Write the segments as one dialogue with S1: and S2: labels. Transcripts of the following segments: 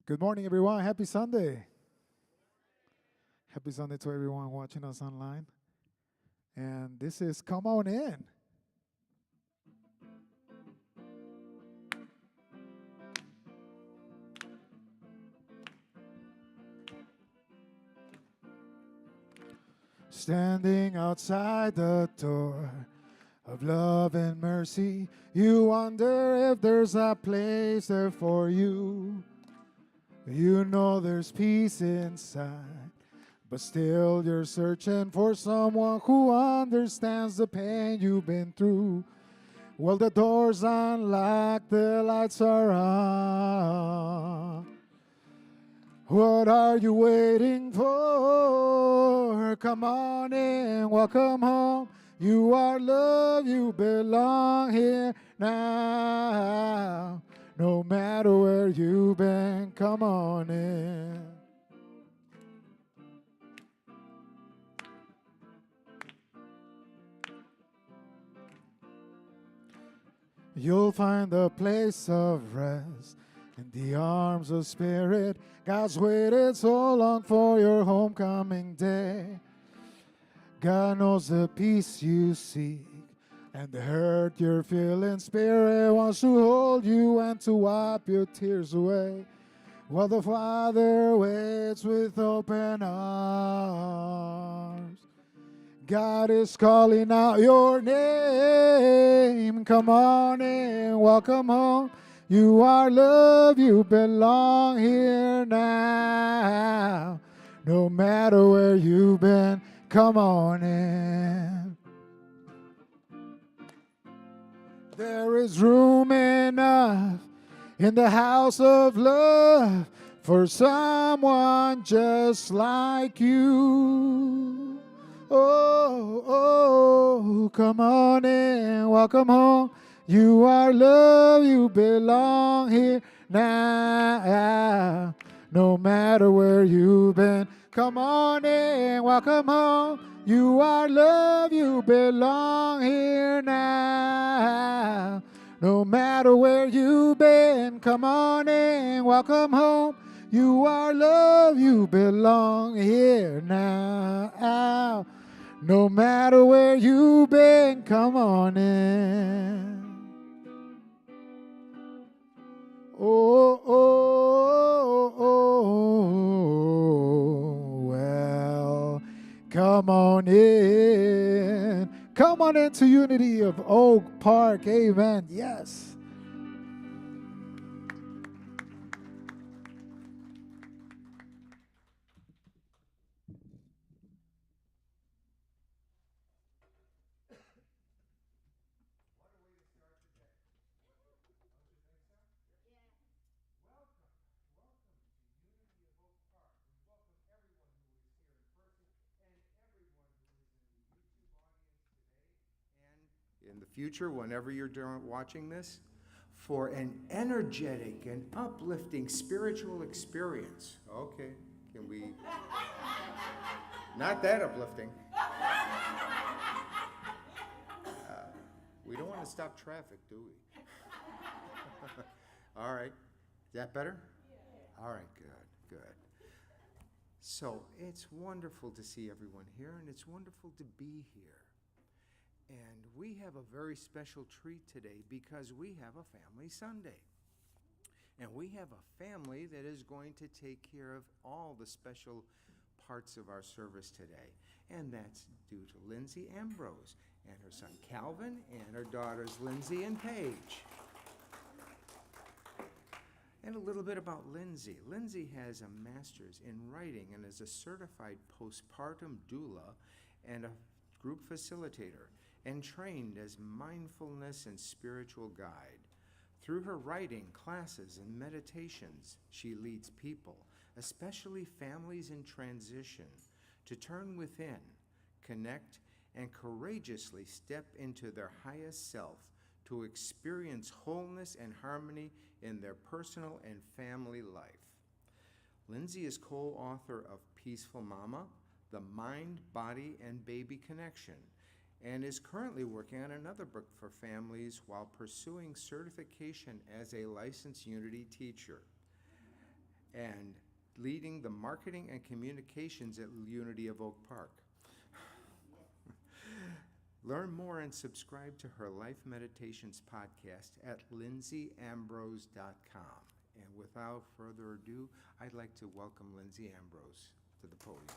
S1: Good morning, everyone. Happy Sunday. Happy Sunday to everyone watching us online. And this is Come On In. Standing outside the door of love and mercy, you wonder if there's a place there for you. You know there's peace inside, but still you're searching for someone who understands the pain you've been through. Well, the door's unlocked, the lights are on. What are you waiting for? Come on in, welcome home. You are loved, you belong here now. No matter where you've been, come on in. You'll find a place of rest in the arms of Spirit. God's waited so long for your homecoming day. God knows the peace you seek and the hurt you're feeling. Spirit wants to hold you and to wipe your tears away. While the Father waits with open arms. God is calling out your name. Come on in, welcome home. You are loved, you belong here now. No matter where you've been, come on in. There is room enough in the house of love for someone just like you. Oh, come on in, welcome home. You are loved, you belong here now. No matter where you've been, come on in, welcome home. You are loved, you belong here now. No matter where you've been, come on in, welcome home. You are loved, you belong here now. No matter where you've been, come on in. Well, come on in. Come on into Unity of Oak Park. Amen. Yes.
S2: In the future, whenever you're watching this, for an energetic and uplifting spiritual experience. Okay, can we? Not that uplifting. We don't want to stop traffic, do we? All right. Is that better? All right, good. So it's wonderful to see everyone here, and it's wonderful to be here. And we have a very special treat today because we have a Family Sunday. And we have a family that is going to take care of all the special parts of our service today. And that's due to Lindsay Ambrose and her son Calvin and her daughters Lindsay and Paige. And a little bit about Lindsay. Lindsay has a master's in writing and is a certified postpartum doula and a group facilitator, and trained as mindfulness and spiritual guide. Through her writing, classes, and meditations, she leads people, especially families in transition, to turn within, connect, and courageously step into their highest self to experience wholeness and harmony in their personal and family life. Lindsay is co-author of Peaceful Mama, The Mind, Body, and Baby Connection, and is currently working on another book for families while pursuing certification as a licensed Unity teacher. and leading the marketing and communications at Unity of Oak Park. Learn more and subscribe to her Life Meditations podcast at lindsayambrose.com. And without further ado, I'd like to welcome Lindsay Ambrose to the podium.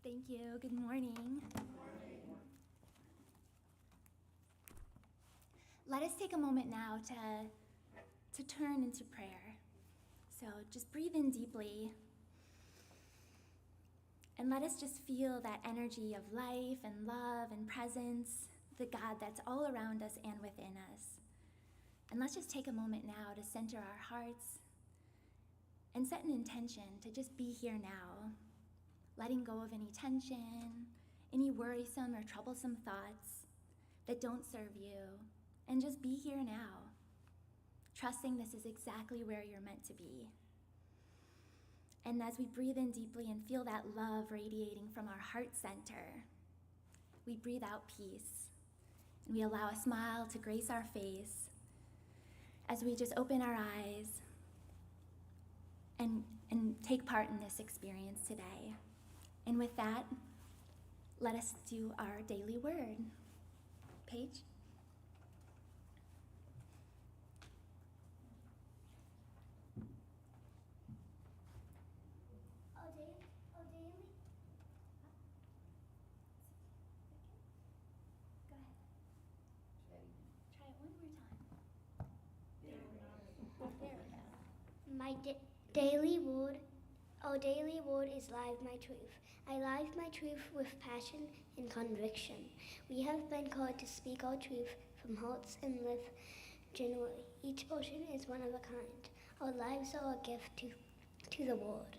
S3: Thank you. Good morning. Let us take a moment now to turn into prayer. So just breathe in deeply. And let us just feel that energy of life and love and presence, the God that's all around us and within us. And let's just take a moment now to center our hearts and set an intention to just be here now, letting go of any tension, any worrisome or troublesome thoughts that don't serve you, and just be here now, trusting this is exactly where you're meant to be. And as we breathe in deeply and feel that love radiating from our heart center, we breathe out peace, and we allow a smile to grace our face as we just open our eyes and take part in this experience today. And with that, let us do our daily word. Paige? Go ahead. Try it one more time. There we go.
S4: My daily word, our daily word is live my truth. I live my truth with passion and conviction. We have been called to speak our truth from hearts and live genuinely. Each portion is one of a kind. Our lives are a gift to the world.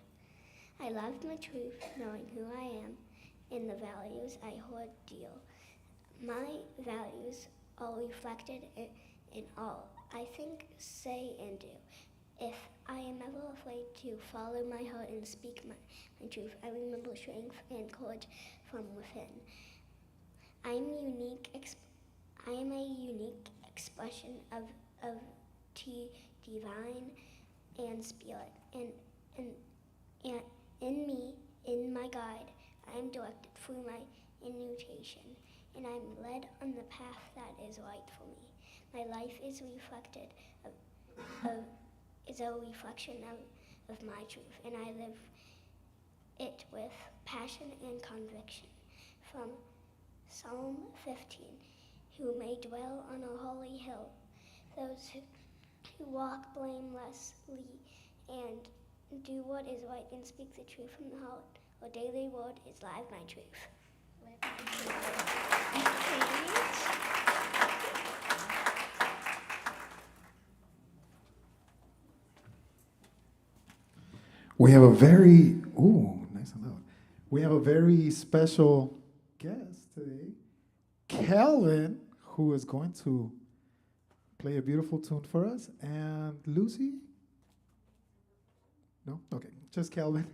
S4: I live my truth, knowing who I am and the values I hold dear. My values are reflected in all I think, say, and do. If I am ever afraid to follow my heart and speak my truth, I remember strength and courage from within. I am a unique expression of divine and spirit, and in me, in my guide, I am directed through my intuition, and I am led on the path that is right for me. My life is a reflection of my truth, and I live it with passion and conviction. From Psalm 15, who may dwell on a holy hill, those who walk blamelessly and do what is right and speak the truth from the heart. Our daily word is live my truth.
S1: We have a very, nice and loud. We have a very special guest today, Calvin, who is going to play a beautiful tune for us. And Lucy? No? Okay, just Calvin.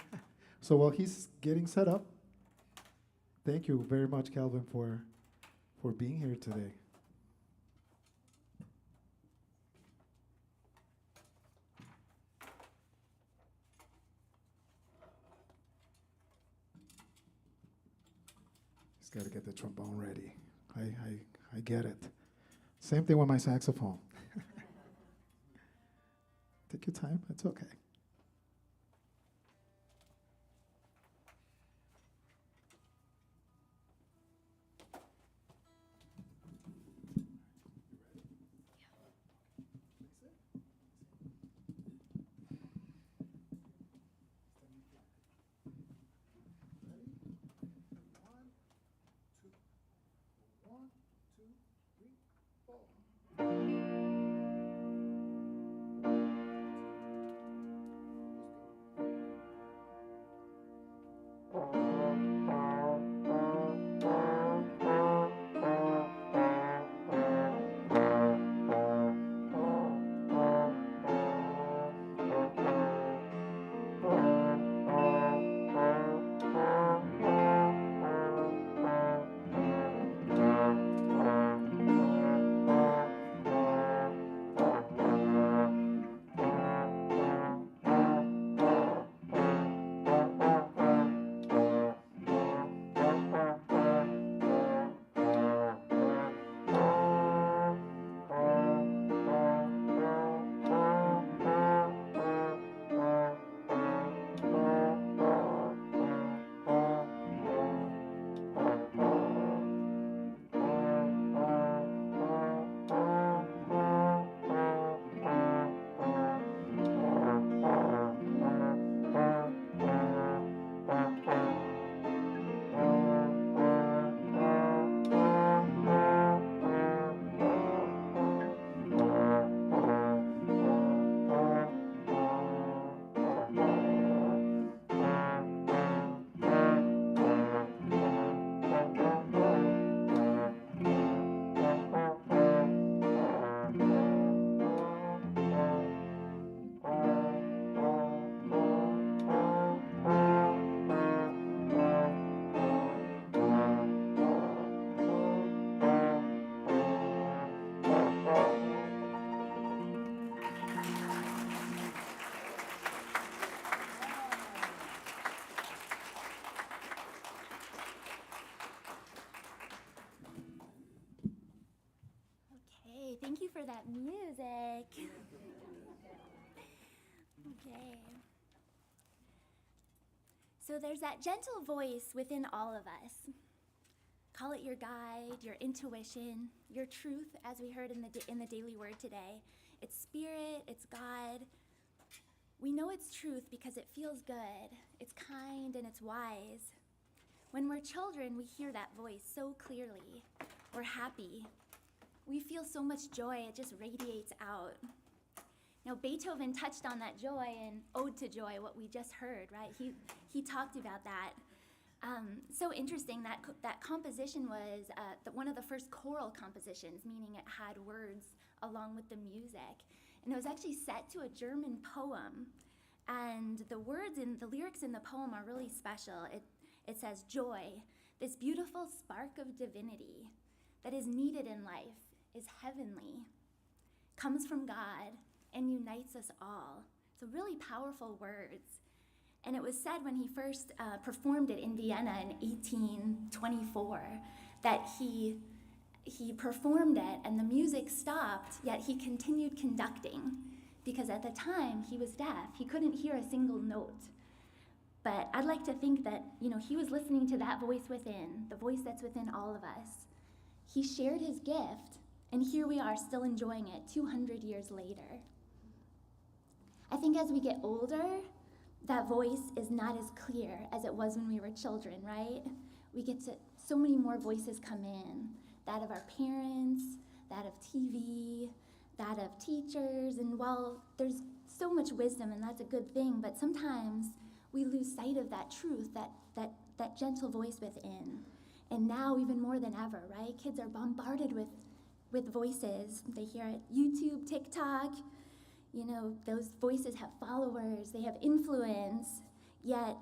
S1: So while he's getting set up, thank you very much, Calvin, for being here today. He's got to get the trombone ready. I get it. Same thing with my saxophone. Take your time. It's okay.
S3: that music. Okay. So there's that gentle voice within all of us. Call it your guide, your intuition, your truth, as we heard in the daily word today. It's spirit, it's God. We know it's truth because it feels good, it's kind, and it's wise. When we're children, we hear that voice so clearly. We're happy. We feel so much joy, it just radiates out. Now, Beethoven touched on that joy in Ode to Joy, what we just heard, right? He talked about that. So interesting, that composition was one of the first choral compositions, meaning it had words along with the music. And it was actually set to a German poem. And the lyrics in the poem are really special. It says, joy, this beautiful spark of divinity that is needed in life, is heavenly, comes from God, and unites us all. So really powerful words. And it was said when he first performed it in Vienna in 1824 that he performed it and the music stopped, yet he continued conducting because at the time he was deaf. He couldn't hear a single note. But I'd like to think that, he was listening to that voice within, the voice that's within all of us. He shared his gift, and here we are still enjoying it 200 years later. I think as we get older, that voice is not as clear as it was when we were children, right? We get to, so many more voices come in, that of our parents, that of TV, that of teachers, and while there's so much wisdom, and that's a good thing, but sometimes we lose sight of that truth, that gentle voice within. And now even more than ever, right? Kids are bombarded with voices. They hear it YouTube, TikTok. Those voices have followers, they have influence, yet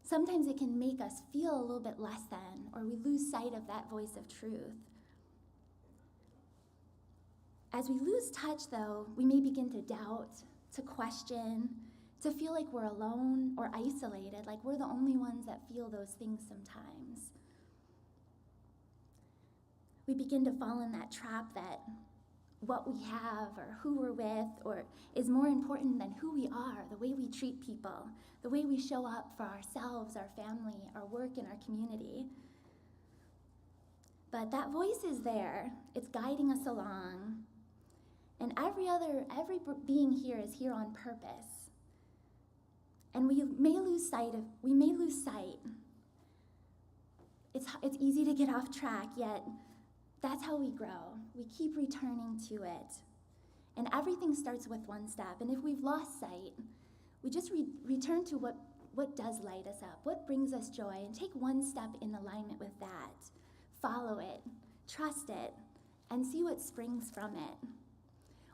S3: sometimes it can make us feel a little bit less than, or we lose sight of that voice of truth. As we lose touch, though, we may begin to doubt, to question, to feel like we're alone or isolated, like we're the only ones that feel those things sometimes. We begin to fall in that trap that what we have or who we're with or is more important than who we are, the way we treat people, the way we show up for ourselves, our family, our work, and our community. But that voice is there. It's guiding us along. And every being here is here on purpose. And we may lose sight. It's easy to get off track, yet that's how we grow. We keep returning to it. And everything starts with one step. And if we've lost sight, we just return to what does light us up, what brings us joy, and take one step in alignment with that. Follow it, trust it, and see what springs from it.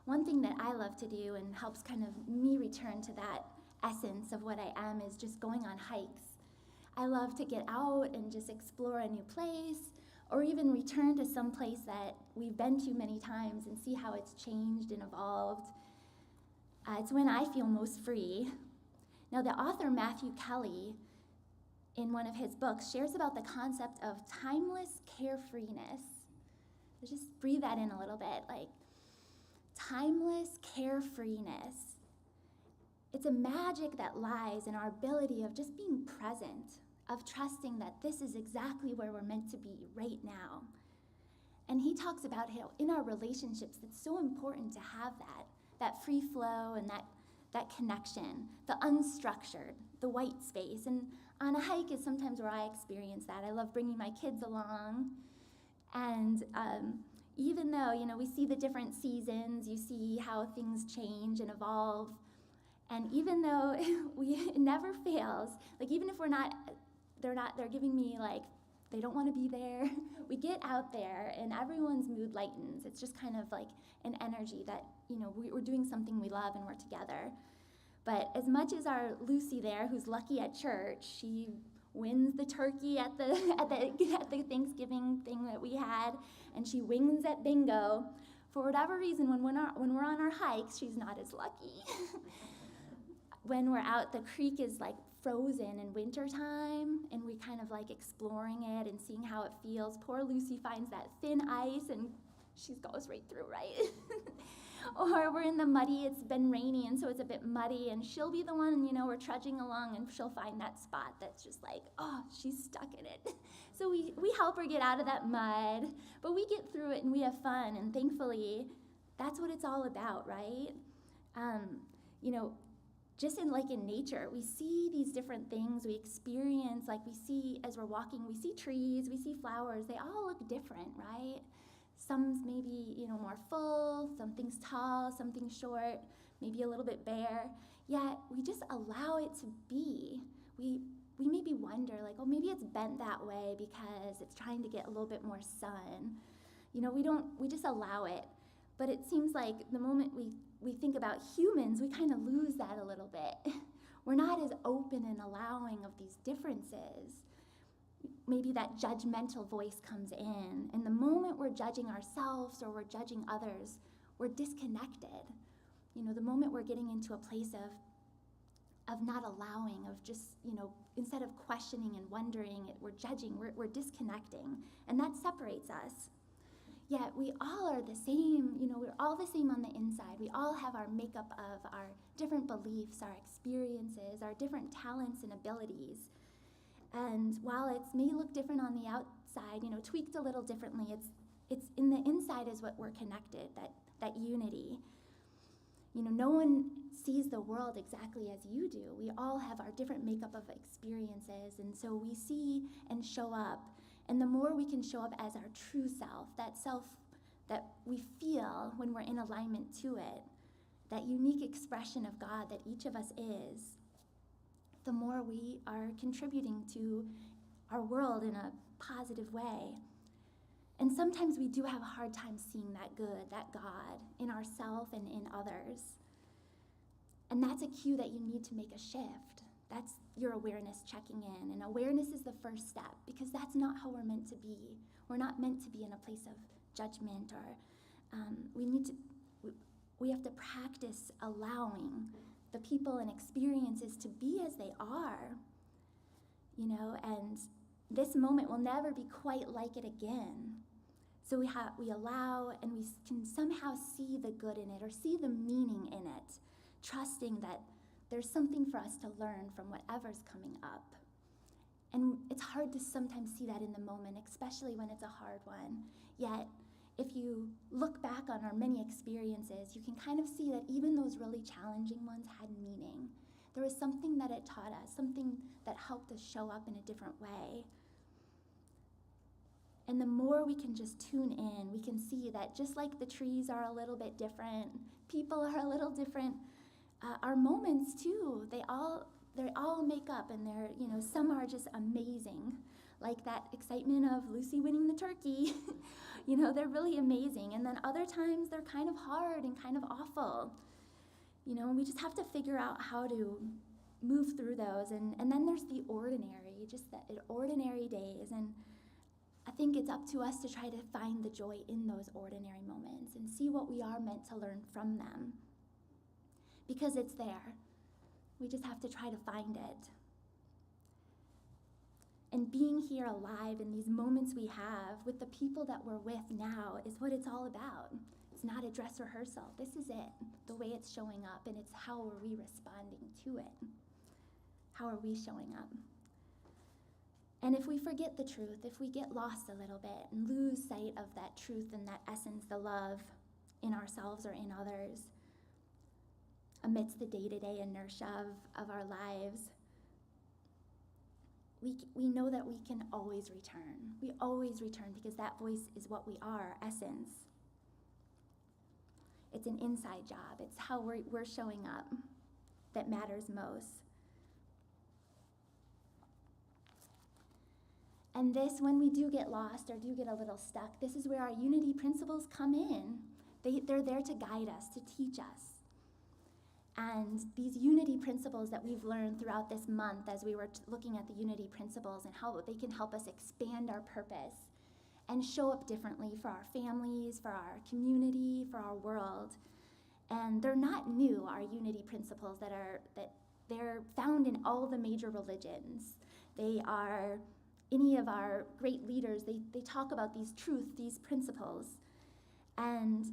S3: One thing that I love to do and helps kind of me return to that essence of what I am is just going on hikes. I love to get out and just explore a new place, or even return to some place that we've been to many times and see how it's changed and evolved. It's when I feel most free. Now, the author Matthew Kelly, in one of his books, shares about the concept of timeless carefreeness. So just breathe that in a little bit, like timeless carefreeness. It's a magic that lies in our ability of just being present, of trusting that this is exactly where we're meant to be right now. And he talks about how in our relationships, it's so important to have that free flow and that connection, the unstructured, the white space. And on a hike is sometimes where I experience that. I love bringing my kids along. And even though, we see the different seasons, you see how things change and evolve. And even though it never fails, like even if they're giving me like, they don't want to be there. We get out there and everyone's mood lightens. It's just kind of like an energy that, we're doing something we love and we're together. But as much as our Lucy there, who's lucky at church, she wins the turkey at the Thanksgiving thing that we had, and she wins at bingo. For whatever reason, when we're on our hikes, she's not as lucky. When we're out, the creek is like frozen in wintertime, and we kind of like exploring it and seeing how it feels. Poor Lucy finds that thin ice and she goes right through, right? Or we're in the muddy, it's been rainy, and so it's a bit muddy, and she'll be the one, we're trudging along, and she'll find that spot that's just like, oh, she's stuck in it. So we help her get out of that mud, but we get through it, and we have fun, and thankfully, that's what it's all about, right? Just in nature, we see these different things, we experience, we see, as we're walking, we see trees, we see flowers, they all look different, right? Some's maybe, more full, something's tall, something's short, maybe a little bit bare, yet we just allow it to be. We maybe wonder, oh, maybe it's bent that way because it's trying to get a little bit more sun. We just allow it. But it seems like the moment we think about humans, we kind of lose that a little bit. We're not as open and allowing of these differences. Maybe that judgmental voice comes in, and the moment we're judging ourselves or we're judging others, we're disconnected. The moment we're getting into a place of not allowing, of just, instead of questioning and wondering, we're judging, we're disconnecting, and that separates us. Yet we all are the same, we're all the same on the inside. We all have our makeup of our different beliefs, our experiences, our different talents and abilities. And while it may look different on the outside, tweaked a little differently, it's in the inside is what we're connected, that unity. No one sees the world exactly as you do. We all have our different makeup of experiences, and so we see and show up. And the more we can show up as our true self that we feel when we're in alignment to it, that unique expression of God that each of us is, the more we are contributing to our world in a positive way. And sometimes we do have a hard time seeing that good, that God, in ourselves and in others. And that's a cue that you need to make a shift. That's your awareness checking in. And awareness is the first step, because that's not how we're meant to be. We're not meant to be in a place of judgment, or we have to practice allowing the people and experiences to be as they are, and this moment will never be quite like it again. So we allow, and we can somehow see the good in it, or see the meaning in it, trusting that there's something for us to learn from whatever's coming up. And it's hard to sometimes see that in the moment, especially when it's a hard one. Yet, if you look back on our many experiences, you can kind of see that even those really challenging ones had meaning. There was something that it taught us, something that helped us show up in a different way. And the more we can just tune in, we can see that just like the trees are a little bit different, people are a little different, our moments too, they all make up, and some are just amazing. Like that excitement of Lucy winning the turkey. They're really amazing. And then other times they're kind of hard and kind of awful. We just have to figure out how to move through those. And then there's the ordinary, just the ordinary days. And I think it's up to us to try to find the joy in those ordinary moments and see what we are meant to learn from them. Because it's there. We just have to try to find it. And being here alive in these moments we have with the people that we're with now is what it's all about. It's not a dress rehearsal. This is it, the way it's showing up, and it's how are we responding to it? How are we showing up? And if we forget the truth, if we get lost a little bit and lose sight of that truth and that essence, the love in ourselves or in others, amidst the day-to-day inertia of our lives, we know that we can always return. We always return, because that voice is what we are, essence. It's an inside job. It's how we're showing up that matters most. And this, when we do get lost or do get a little stuck, this is where our unity principles come in. They're there to guide us, to teach us. And these unity principles that we've learned throughout this month, as we were looking at the unity principles and how they can help us expand our purpose and show up differently for our families, for our community, for our world. And they're not new, our unity principles that they're found in all the major religions. They are, any of our great leaders, they talk about these truths, these principles. And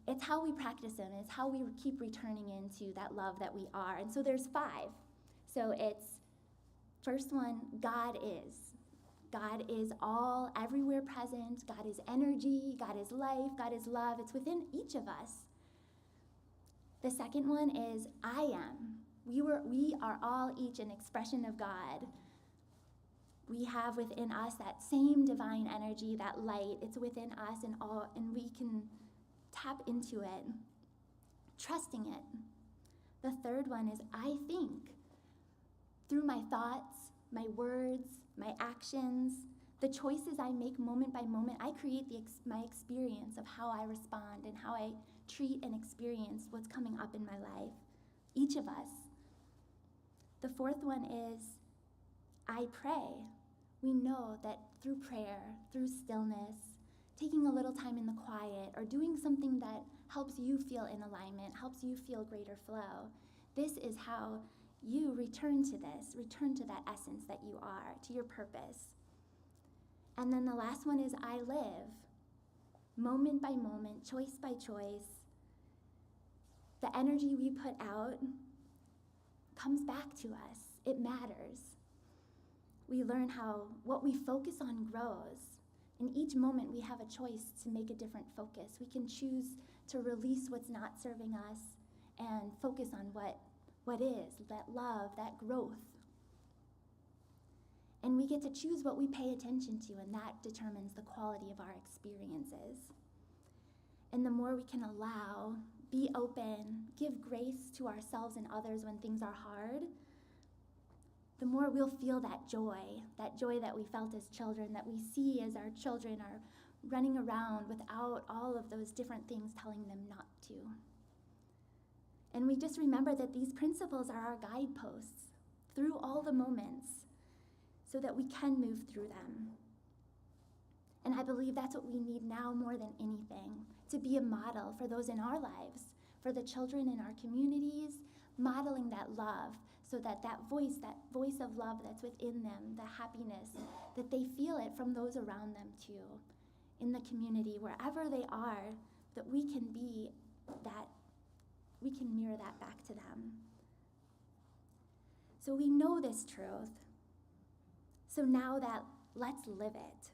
S3: it's how we practice them. It's how we keep returning into that love that we are. And so there's 5. So it's, first one, God is. God is all, everywhere present. God is energy. God is life. God is love. It's within each of us. The second one is I am. We are all each an expression of God. We have within us that same divine energy, that light. It's within us and we can tap into it, trusting it. The third one is I think. Through my thoughts, my words, my actions, the choices I make moment by moment, I create my experience of how I respond and how I treat and experience what's coming up in my life. Each of us. The fourth one is I pray. We know that through prayer, through stillness, taking a little time in the quiet, or doing something that helps you feel in alignment, helps you feel greater flow, this is how you return to that essence that you are, to your purpose. And then the last one is I live. Moment by moment, choice by choice, the energy we put out comes back to us. It matters. We learn how what we focus on grows. In each moment, we have a choice to make a different focus. We can choose to release what's not serving us and focus on what is, that love, that growth. And we get to choose what we pay attention to, and that determines the quality of our experiences. And the more we can allow, be open, give grace to ourselves and others when things are hard, the more we'll feel that joy that we felt as children, that we see as our children are running around without all of those different things telling them not to. And we just remember that these principles are our guideposts through all the moments so that we can move through them. And I believe that's what we need now more than anything, to be a model for those in our lives, for the children in our communities, modeling that love so that voice of love that's within them, the happiness, that they feel it from those around them too, in the community, wherever they are, that we can be that, we can mirror that back to them. So we know this truth. So now that, let's live it.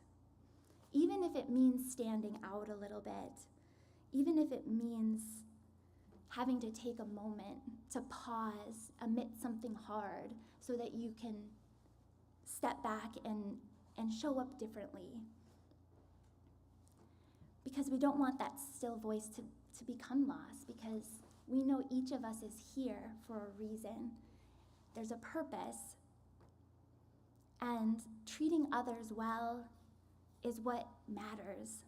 S3: Even if it means standing out a little bit, even if it means having to take a moment to pause amidst something hard so that you can step back and show up differently. Because we don't want that still voice to become lost, because we know each of us is here for a reason. There's a purpose. And treating others well is what matters.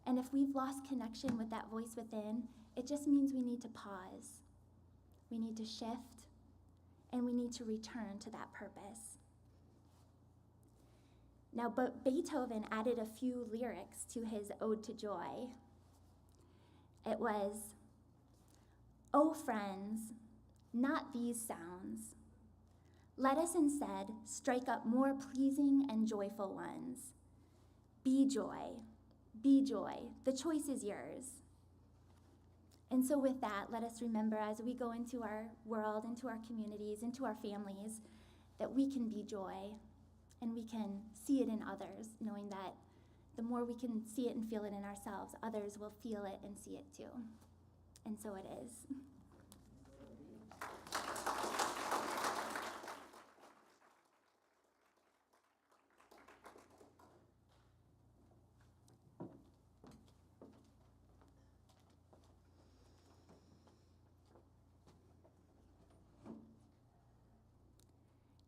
S3: And if we've lost connection with that voice within, it just means we need to pause. We need to shift, and we need to return to that purpose. Now, but Beethoven added a few lyrics to his Ode to Joy. It was, "Oh friends, not these sounds. Let us instead strike up more pleasing and joyful ones. Be joy, the choice is yours." And so with that, let us remember as we go into our world, into our communities, into our families, that we can be joy and we can see it in others, knowing that the more we can see it and feel it in ourselves, others will feel it and see it too. And so it is.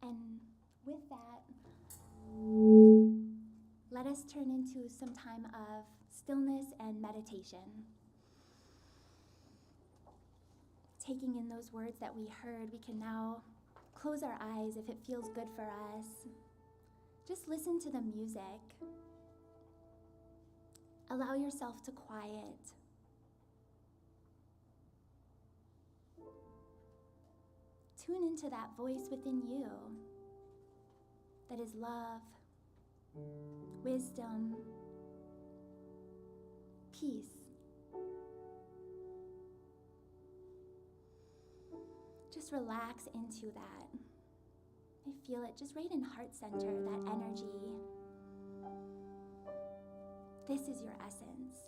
S3: And with that, let us turn into some time of stillness and meditation. Taking in those words that we heard, we can now close our eyes if it feels good for us. Just listen to the music. Allow yourself to quiet. Tune into that voice within you that is love, wisdom, peace. relax into that. I feel it just right in heart center, that energy. This is your essence.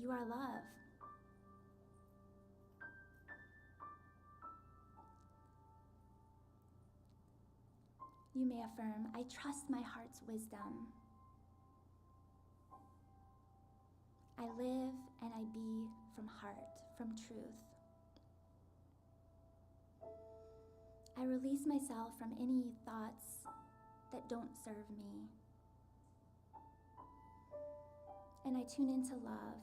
S3: You are love. You may affirm, I trust my heart's wisdom. I live and I be from heart, from truth. I release myself from any thoughts that don't serve me. And I tune into love.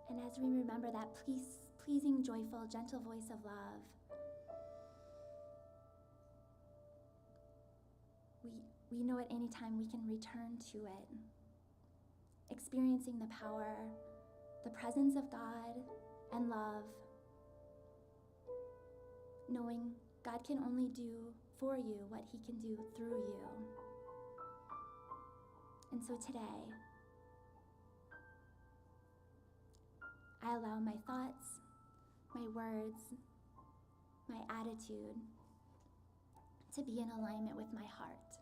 S3: And as we remember that pleasing, joyful, gentle voice of love, we know at any time we can return to it, experiencing the power, the presence of God and love, knowing God can only do for you what he can do through you. And so today, I allow my thoughts, my words, my attitude to be in alignment with my heart.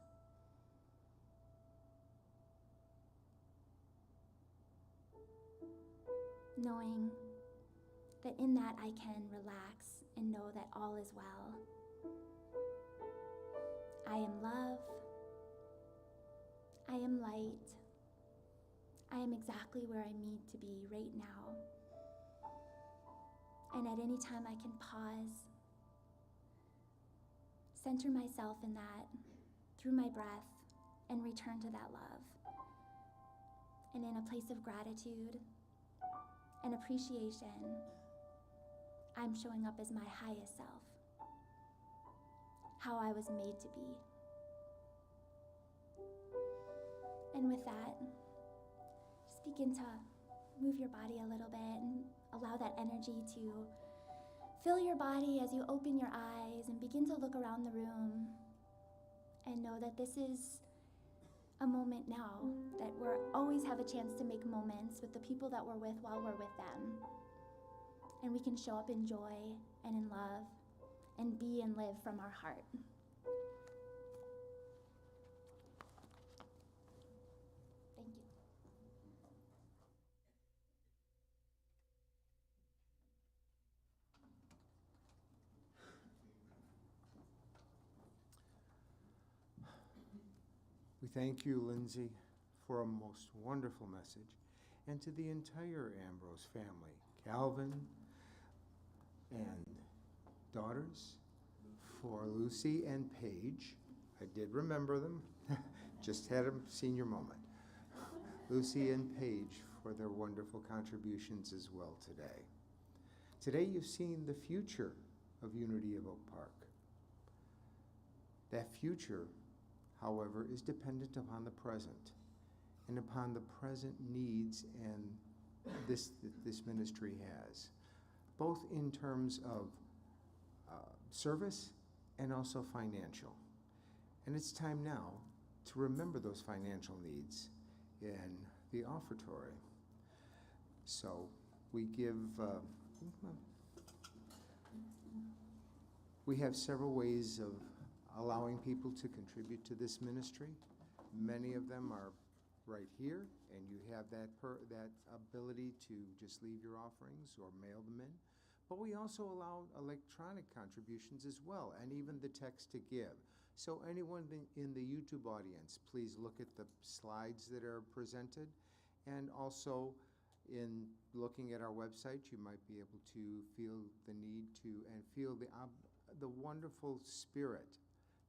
S3: Knowing that in that I can relax and know that all is well. I am love. I am light. I am exactly where I need to be right now. And at any time I can pause, center myself in that through my breath, and return to that love. And in a place of gratitude and appreciation, I'm showing up as my highest self, how I was made to be. And with that, just begin to move your body a little bit and allow that energy to fill your body as you open your eyes and begin to look around the room and know that this is a moment now, that we always have a chance to make moments with the people that we're with while we're with them. And we can show up in joy and in love and be and live from our heart. Thank you.
S2: We thank you, Lindsay, for a most wonderful message, and to the entire Ambrose family, Calvin and daughters, for Lucy and Paige. I did remember them, just had a senior moment. Lucy and Paige for their wonderful contributions as well today. Today you've seen the future of Unity of Oak Park. That future, however, is dependent upon the present and upon the present needs and this ministry has, both in terms of service and also financial. And it's time now to remember those financial needs in the offertory. So we give, we have several ways of allowing people to contribute to this ministry. Many of them are right here, and you have that ability to just leave your offerings or mail them in. But we also allow electronic contributions as well, and even the text to give. So anyone in the YouTube audience, please look at the slides that are presented, and also in looking at our website, you might be able to feel the need to, and feel the wonderful spirit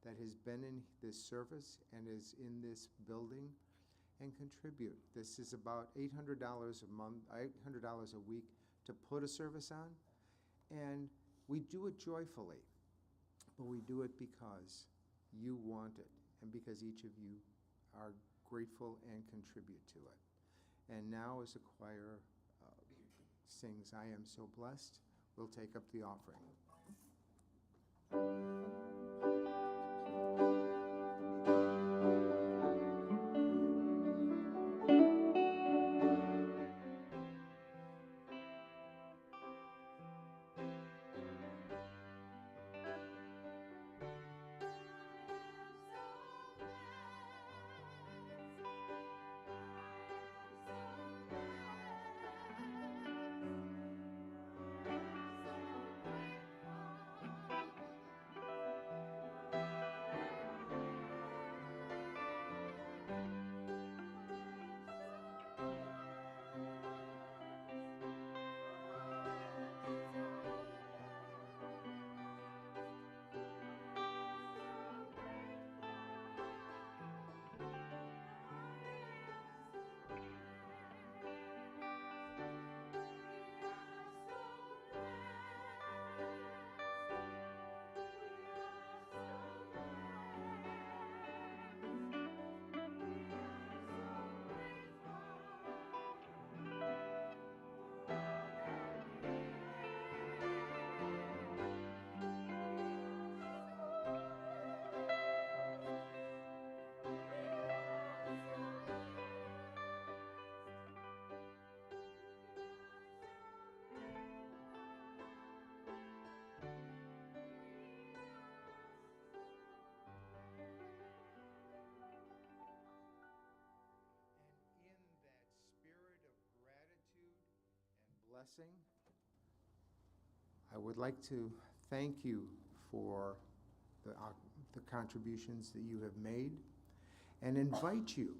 S2: that has been in this service and is in this building, and contribute. This is about $800 a month, $800 a week to put a service on, and we do it joyfully, but we do it because you want it, and because each of you are grateful and contribute to it. And now, as the choir sings, I Am So Blessed, we'll take up the offering. Blessing. I would like to thank you for the contributions that you have made and invite you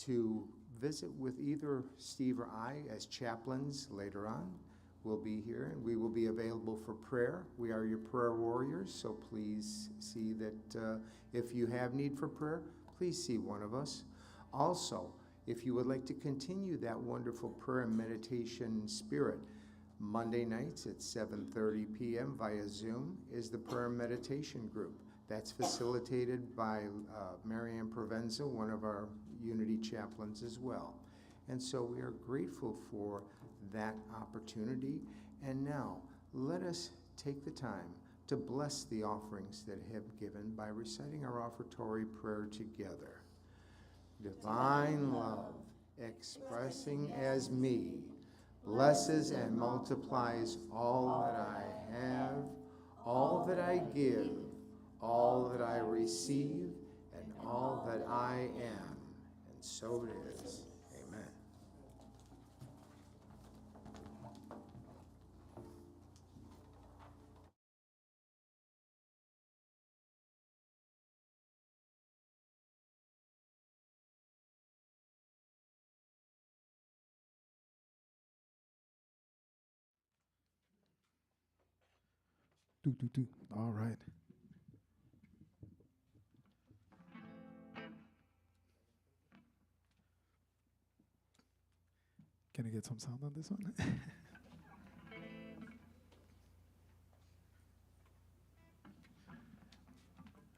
S2: to visit with either Steve or I as chaplains later on. We'll be here and we will be available for prayer. We are your prayer warriors, so please see that if you have need for prayer, please see one of us. Also, if you would like to continue that wonderful prayer and meditation spirit, Monday nights at 7:30 p.m. via Zoom is the prayer and meditation group. That's facilitated by Marianne Provenza, one of our Unity chaplains as well. And so we are grateful for that opportunity. And now, let us take the time to bless the offerings that have given by reciting our offertory prayer together. Divine love, expressing as me, blesses and multiplies all that I have, all that I give, all that I receive, and all that I am. And so it is. Amen.
S1: Do. All right. Can I get some sound on this one?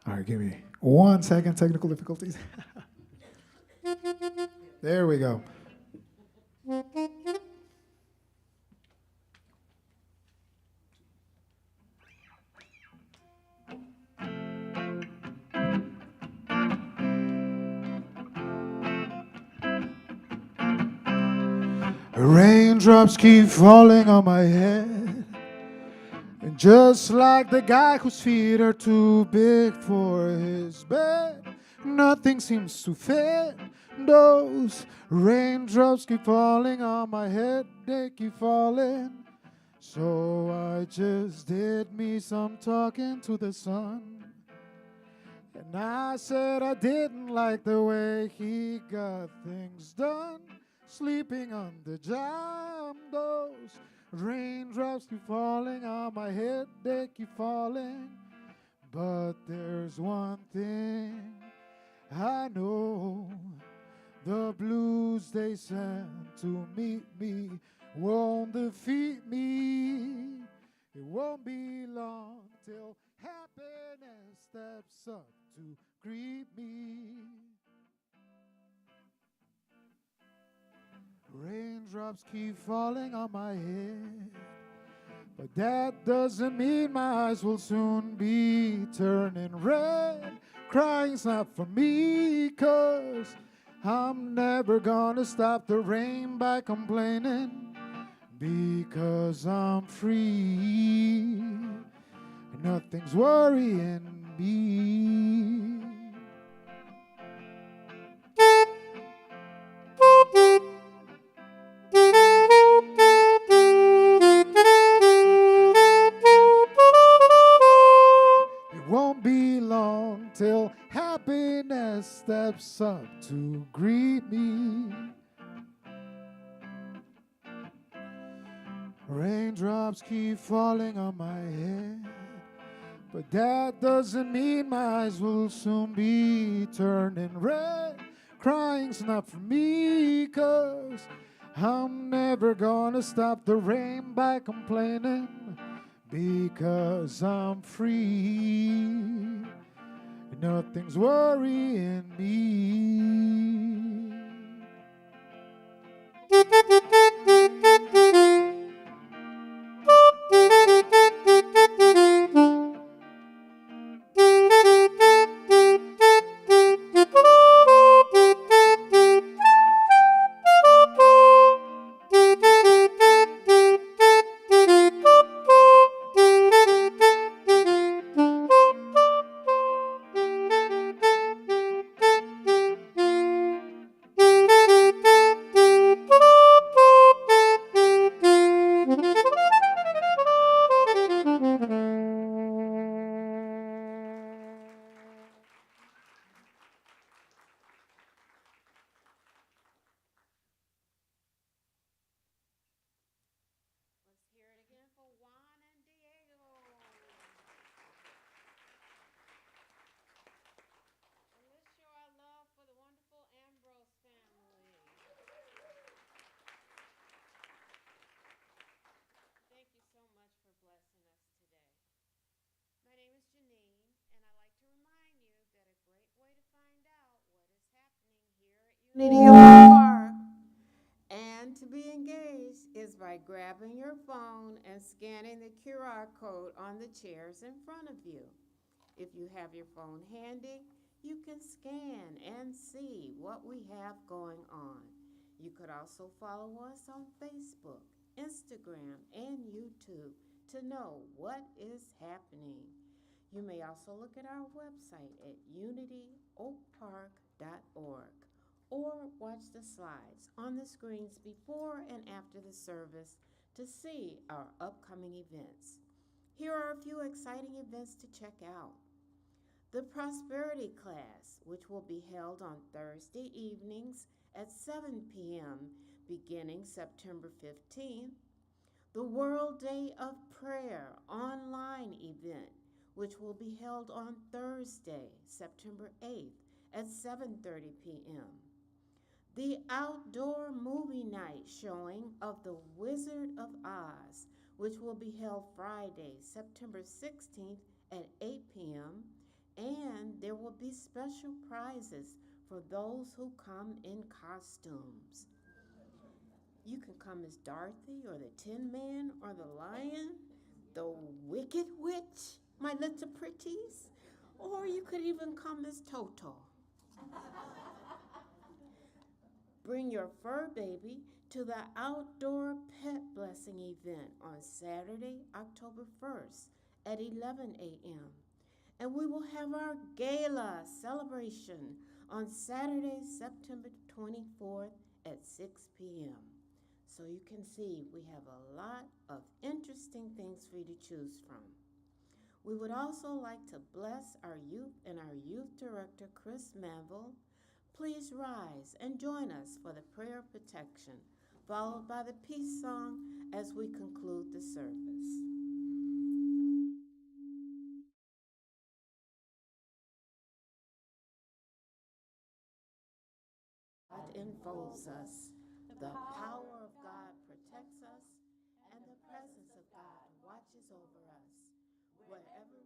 S1: All right, give me 1 second. Technical difficulties. There we go. Raindrops keep falling on my head. And just like the guy whose feet are too big for his bed, nothing seems to fit. Those raindrops keep falling on my head, they keep falling. So I just did me some talking to the sun. And I said I didn't like the way he got things done. Sleeping on the job, those raindrops keep falling on my head, they keep falling. But there's one thing I know, the blues they send to meet me won't defeat me. It won't be long till happiness steps up to greet me. Raindrops keep falling on my head, but that doesn't mean my eyes will soon be turning red. Crying's not for me, 'cause I'm never gonna stop the rain by complaining, because I'm free. Nothing's worrying me. It won't be long till happiness steps up to greet me. Raindrops keep falling on my head, but that doesn't mean my eyes will soon be turning red. Crying's not for me, 'cause I'm never gonna stop the rain by complaining, because I'm free. Nothing's worrying me.
S5: Let's hear it again for Juan and Diego. And let's show our love for the wonderful Ambrose family. Thank you so much for blessing us today. My name is Janine, and I'd like to remind you that a great way to find out what is happening here at Unity Oak Park and to be engaged is by grabbing your phone and scanning the QR code on the chairs in front of you. If you have your phone handy, you can scan and see what we have going on. You could also follow us on Facebook, Instagram, and YouTube to know what is happening. You may also look at our website at unityoakpark.org or watch the slides on the screens before and after the service to see our upcoming events. Here are a few exciting events to check out. The Prosperity Class, which will be held on Thursday evenings at 7 p.m. beginning September 15th. The World Day of Prayer online event, which will be held on Thursday, September 8th at 7:30 p.m. The Outdoor Movie Night showing of The Wizard of Oz, which will be held Friday, September 16th at 8 p.m. And there will be special prizes for those who come in costumes. You can come as Dorothy or the Tin Man or the Lion, the Wicked Witch, my little pretties, or you could even come as Toto. Bring your fur baby to the Outdoor Pet Blessing event on Saturday, October 1st at 11 a.m. And we will have our gala celebration on Saturday, September 24th at 6 p.m. So you can see we have a lot of interesting things for you to choose from. We would also like to bless our youth and our youth director, Chris Manville. Please rise and join us for the prayer of protection, followed by the peace song as we conclude the service. God enfolds us. The power of God protects us, and the presence of God watches over us. Wherever we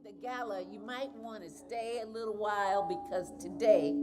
S6: the gala, you might want to stay a little while because today